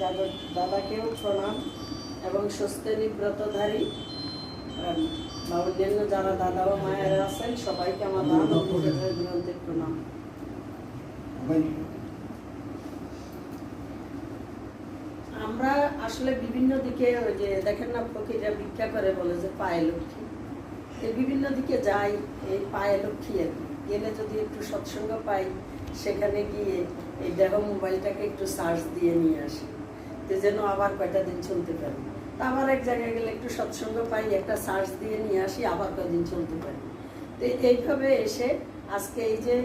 দাদাকেও প্রণাম এবং স্বস্তি ব্রতধারী বা অন্যান্য যারা দাদা ও মায়েরা আছেন সবাইকে আমার গ্রন্থের প্রণাম। আমরা আসলে বিভিন্ন দিকে ওই যে দেখেন না, ফকিররা ভিক্ষা করে বলে যে পায়ে লক্ষ্মী, এই বিভিন্ন দিকে যাই এই পায়ে লক্ষ্মী আর কি। গেলে যদি একটু সৎসঙ্গ পাই, সেখানে গিয়ে এই দেহ মোবাইলটাকে একটু চার্জ দিয়ে নিয়ে আসি, তো যেন আবার কয়টা দিন চলতে পারি। আবার এক জায়গায় গেলে একটু সৎসঙ্গ পাই, একটা চার্জ দিয়ে নিয়ে আসি, আবার কয়দিন চলতে পারি। তো এইভাবে এসে আজকে এই যে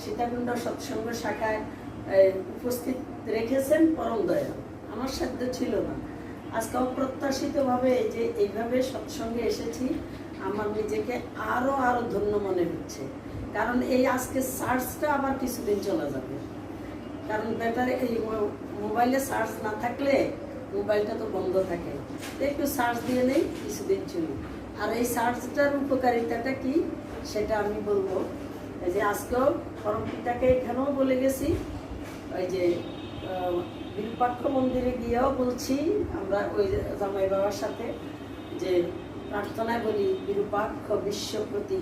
সীতাকুণ্ড সৎসঙ্গ শাখায় উপস্থিত রেখেছেন পরম দয়াল, আমার সাধ্য ছিল না। আজকে অপ্রত্যাশিতভাবে এই যে এইভাবে সৎসঙ্গে এসেছি, আমার নিজেকে আরো ধন্য মনে হচ্ছে। কারণ এই আজকে চার্জটা আবার কিছুদিন চলে যাবে, কারণ ব্যাটারি এই মোবাইলে চার্জ না থাকলে মোবাইলটা তো বন্ধ থাকে, তো একটু চার্জ দিয়ে নেই, কিছুদিন চলি। আর এই চার্জটার উপকারিতাটা কি সেটা আমি বলবো। এই যে আজকেও পরম পিতাকে এখানেও বলে গেছি, ওই যে বিরূপাক্ষ মন্দিরে গিয়েও বলছি আমরা ওই জামাই বাবার সাথে, যে প্রার্থনায় বলি বিরূপাক্ষ বিশ্বপ্রতি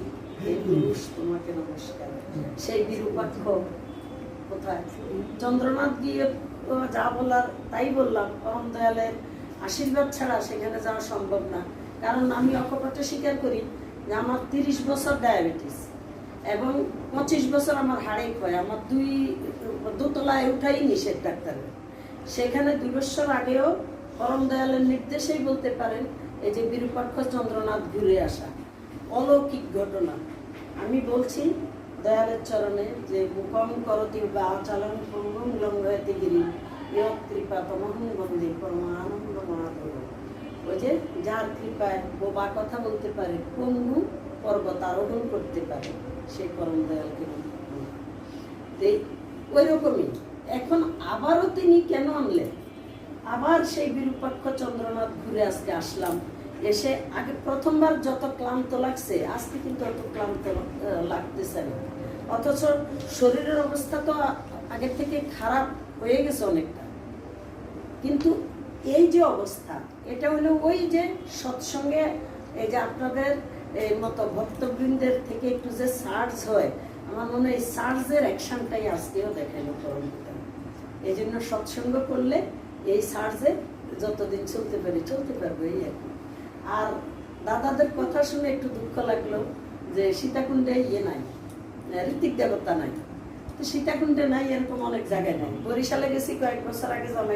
পুরুষ তোমাকে নমস্কার। সেই বিরূপাক্ষ কোথায়? চন্দ্রনাথ গিয়ে যা বলার তাই বললাম, পরম দয়ালের আশীর্বাদ ছাড়া সেখানে যাওয়া সম্ভব না। কারণ আমি অকপটে স্বীকার করি যে আমার 30 বছর ডায়াবেটিস এবং 25 বছর আমার হাড়ে ক্ষয়, আমার দোতলায় উঠাই নিষেধ ডাক্তারের। সেখানে 2 বছর আগেও পরম দয়ালের নির্দেশেই বলতে পারেন এই যে বিরূপাক্ষ চন্দ্রনাথ ঘুরে আসা অলৌকিক ঘটনা। আমি বলছি দয়ালের চরণে যে মুখম করতি বা আচরণ পঙ্গম লঙ্ঘয়তে গিরি ইয়ৎ কৃপা তমহং বন্দে পরমানন্দ মহাদেব। ওই যে যার কৃপায় বোবা কথা বলতে পারে, পঙ্গু পর্বত আরোহণ করতে পারে, সেই পরম দয়ালকে ওই রকমই এখন আবারও তিনি কেন আনলেন? আবার সেই বিরূপাক্ষ চন্দ্রনাথ ঘুরে আজকে আসলাম। এসে আগে প্রথমবার যত ক্লান্ত লাগছে, আজকে কিন্তু অত ক্লান্ত লাগতেছে না। অথচ শরীরের অবস্থা তো আগের থেকে খারাপ হয়ে গেছে অনেকটা, কিন্তু এই যে অবস্থা, এটা হলো ওই যে সৎসঙ্গে এই যে আপনাদের এই মতো ভক্তবৃন্দের থেকে একটু যে চার্জ হয়, আমার মনে হয় এই চার্জের অ্যাকশনটাই আজকেও দেখাইল পরম পিতা। এই জন্য সৎসঙ্গ করলে এই চার্জে যতদিন চলতে পারবে এই আর কি। আর দাদাদের কথা শুনে একটু দুঃখ লাগলো যে সীতাকুণ্ডে নাই, ঋত্বিক দেবতা নাই। তো সীতাকুণ্ডে নাই, এরকম অনেক জায়গায় নাই। বরিশালে গেছি কয়েক বছর আগে জামাই